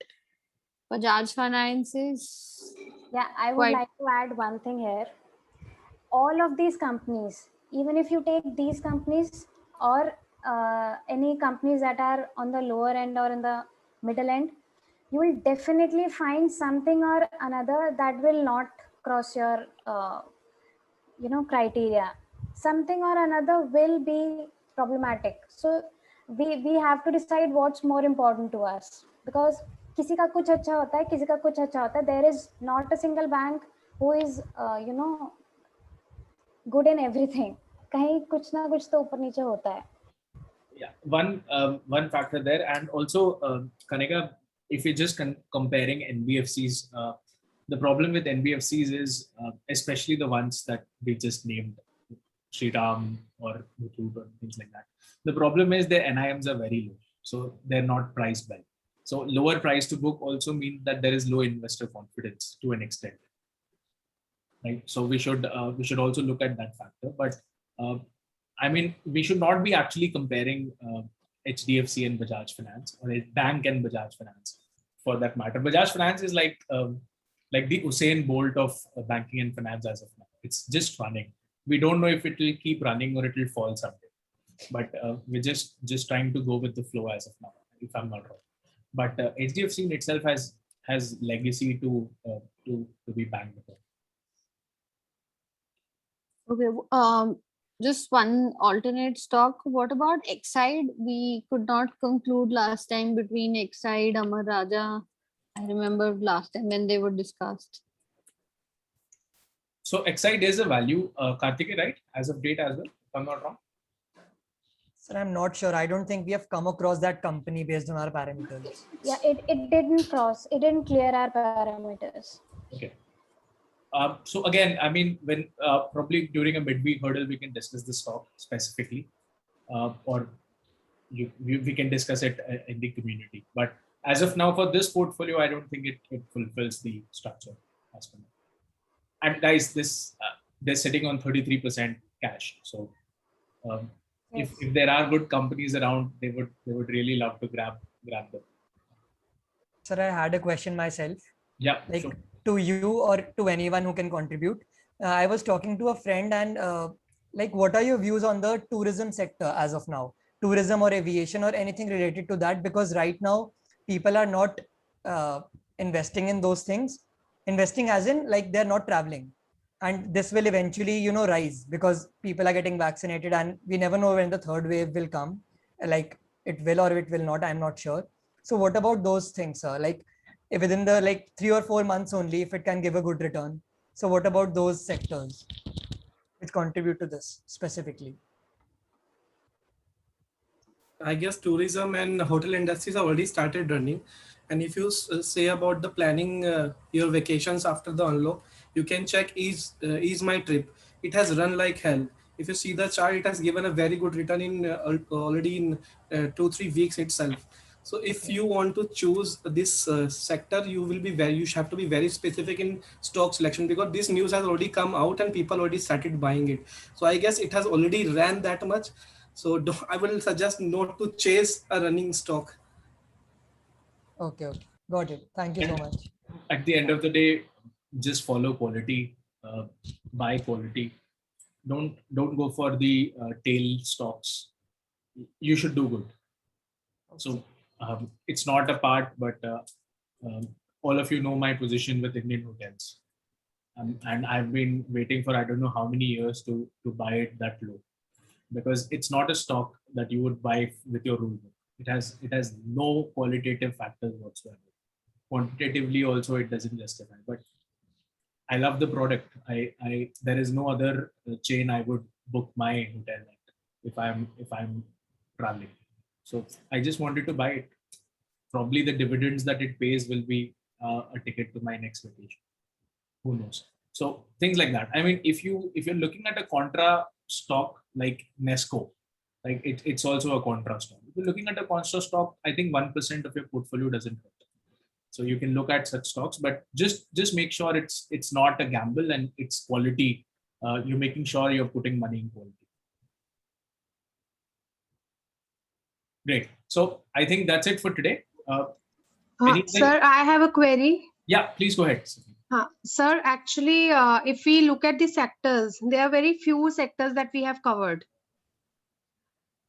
Bajaj Finance is Yeah, I would Quite- like to add one thing here. All of these companies, even if you take these companies or any companies that are on the lower end or in the middle end, you will definitely find something or another that will not cross your criteria. Something or another will be problematic. So we have to decide what's more important to us, because किसी का कुछ अच्छा होता है, किसी का कुछ अच्छा होता है. There is not a single bank who is good in everything. कहीं कुछ ना कुछ तो ऊपर नीचे होता है. Yeah, one factor there, and also Kanika, if you're just comparing NBFCs, the problem with NBFCs is especially the ones that we just named, Shriram or Muthoot or things like that. The problem is their NIMs are very low, so they're not priced well. So lower price to book also means that there is low investor confidence to an extent, right? So we should also look at that factor. But I mean, we should not be actually comparing HDFC and Bajaj Finance, or a bank and Bajaj Finance, for that matter. Bajaj Finance is like the Usain Bolt of banking and finance as of now. It's just running. We don't know if it will keep running or it will fall someday. But we're just trying to go with the flow as of now, if I'm not wrong. But HDFC in itself has legacy to be banked with. okay. Just one alternate stock. What about Exide? We could not conclude last time between Exide, Amar Raja. I remember last time when they were discussed. So Exide is a value, Karthike, right? As of date as well, if I'm not wrong. Sir, I'm not sure. I don't think we have come across that company based on our parameters. Yeah, it didn't clear our parameters. Okay. So again, I mean, when probably during a midweek hurdle, we can discuss the stock specifically, or we can discuss it in the community. But as of now, for this portfolio, I don't think it fulfills the structure as per now. And guys, this they're sitting on 33% cash. So if there are good companies around, they would really love to grab them. Sir, I had a question myself. Yeah, Like sure. to you or to anyone who can contribute. I was talking to a friend and like, what are your views on the tourism sector as of now? Tourism or aviation or anything related to that? Because right now people are not investing in those things. Investing as in like they're not traveling. And this will eventually, rise because people are getting vaccinated and we never know when the third wave will come. Like it will or it will not, I'm not sure. So what about those things, sir? Like within the 3 or 4 months only, if it can give a good return. So what about those sectors which contribute to this specifically? I guess tourism and hotel industries have already started running. And if you say about the planning your vacations after the unlock, you can check Ease My Trip. It has run like hell. If you see the chart, it has given a very good return in already in 2-3 weeks itself. So if you want to choose this sector, you have to be very specific in stock selection, because this news has already come out and people already started buying it. So I guess it has already ran that much. So I will suggest not to chase a running stock. Okay. Got it. Thank you so much. At the end of the day, just follow quality. buy quality. Don't go for the tail stocks. You should do good. So it's not a part, but all of you know my position with Indian Hotels, and I've been waiting for I don't know how many years to buy it that low, because it's not a stock that you would buy with your rule book. It has no qualitative factors whatsoever. Quantitatively also it doesn't justify, but I love the product. I there is no other chain I would book my hotel at if I'm traveling. So I just wanted to buy it. Probably the dividends that it pays will be a ticket to my next vacation. Who knows? So things like that. I mean, if you're looking at a contra stock like Nesco, like it's also a contra stock. If you're looking at a contra stock, I think 1% of your portfolio doesn't hurt. So you can look at such stocks, but just make sure it's not a gamble and it's quality. You're making sure you're putting money in quality. Great. So I think that's it for today. Sir, I have a query. Yeah, please go ahead. Sir, actually, if we look at the sectors, there are very few sectors that we have covered.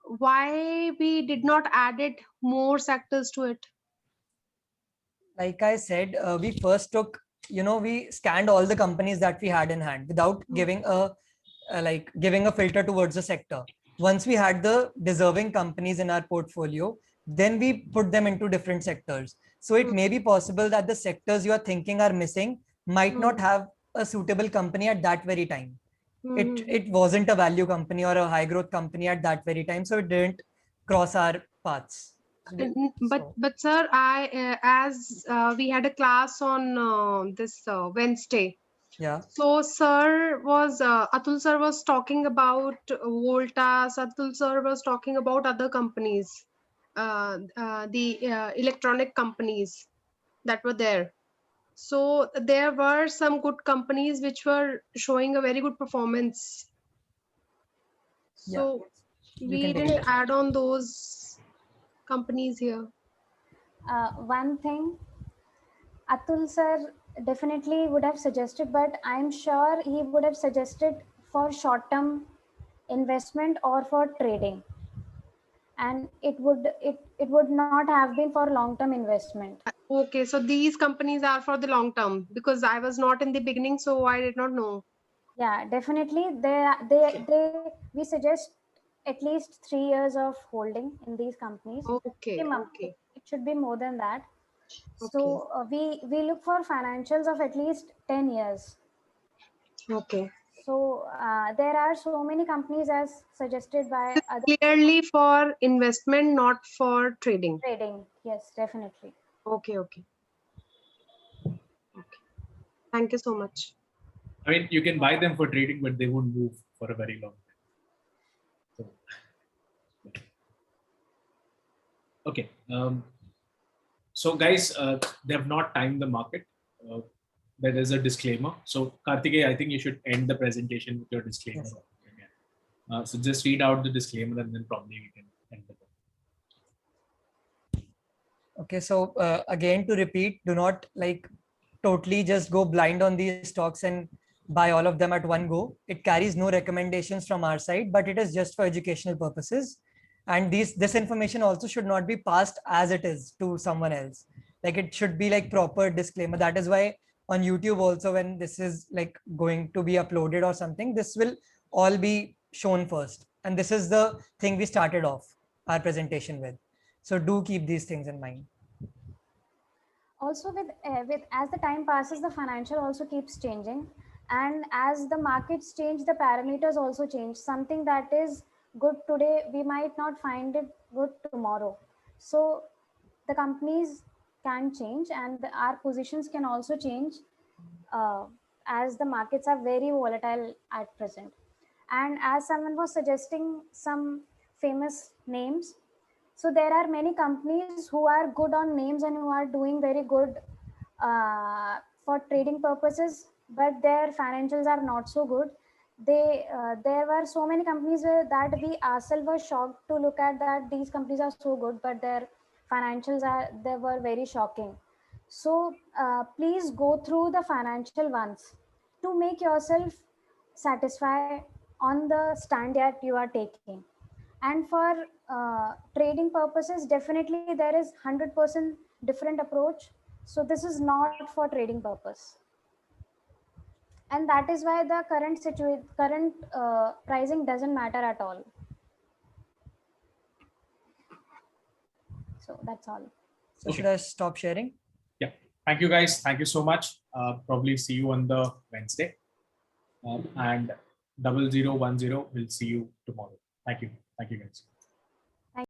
Why we did not added more sectors to it? Like I said, we first took, we scanned all the companies that we had in hand without giving a filter towards the sector. Once we had the deserving companies in our portfolio, then we put them into different sectors. So it may be possible that the sectors you are thinking are missing might not have a suitable company at that very time. It wasn't a value company or a high growth company at that very time, so it didn't cross our paths. But sir, as we had a class on this Wednesday. Yeah. So sir was Atul sir was talking about Voltas. Atul sir was talking about other companies, the electronic companies that were there. So there were some good companies which were showing a very good performance. So we didn't add on those companies here. One thing Atul sir definitely would have suggested, but I'm sure he would have suggested for short-term investment or for trading, and it would not have been for long-term investment. Okay, so these companies are for the long term, because I was not in the beginning, so I did not know. Yeah, definitely. We suggest at least 3 years of holding in these companies. Okay. It should be more than that. So we look for financials of at least 10 years. Okay. So there are so many companies as suggested by other. Clearly for investment, not for trading. Trading, yes, definitely. Okay. Thank you so much. I mean, you can buy them for trading, but they won't move for a very long time. So, okay. So guys, they have not timed the market. There is a disclaimer. So Karthikeya, I think you should end the presentation with your disclaimer. Yes. So just read out the disclaimer and then probably we can end the call. Okay, so again, to repeat, do not totally just go blind on these stocks and buy all of them at one go. It carries no recommendations from our side, but it is just for educational purposes. And this information also should not be passed as it is to someone else. It should be proper disclaimer. That is why on YouTube also, when this is going to be uploaded or something, this will all be shown first. And this is the thing we started off our presentation with. So do keep these things in mind. Also with as the time passes, the financial also keeps changing. And as the markets change, the parameters also change. Something that is good today, we might not find it good tomorrow. So the companies can change and our positions can also change as the markets are very volatile at present. And as someone was suggesting some famous names, so there are many companies who are good on names and who are doing very good for trading purposes, but their financials are not so good. There were so many companies that we ourselves were shocked to look at that these companies are so good, but their financials they were very shocking. So please go through the financial ones to make yourself satisfy on the stand that you are taking. And for trading purposes, definitely there is 100% different approach. So this is not for trading purpose. And that is why the current pricing doesn't matter at all. So that's all. So Okay. should I stop sharing? Yeah. Thank you, guys. Thank you so much. Probably see you on the Wednesday. And 0010 will see you tomorrow. Thank you. Thank you, guys.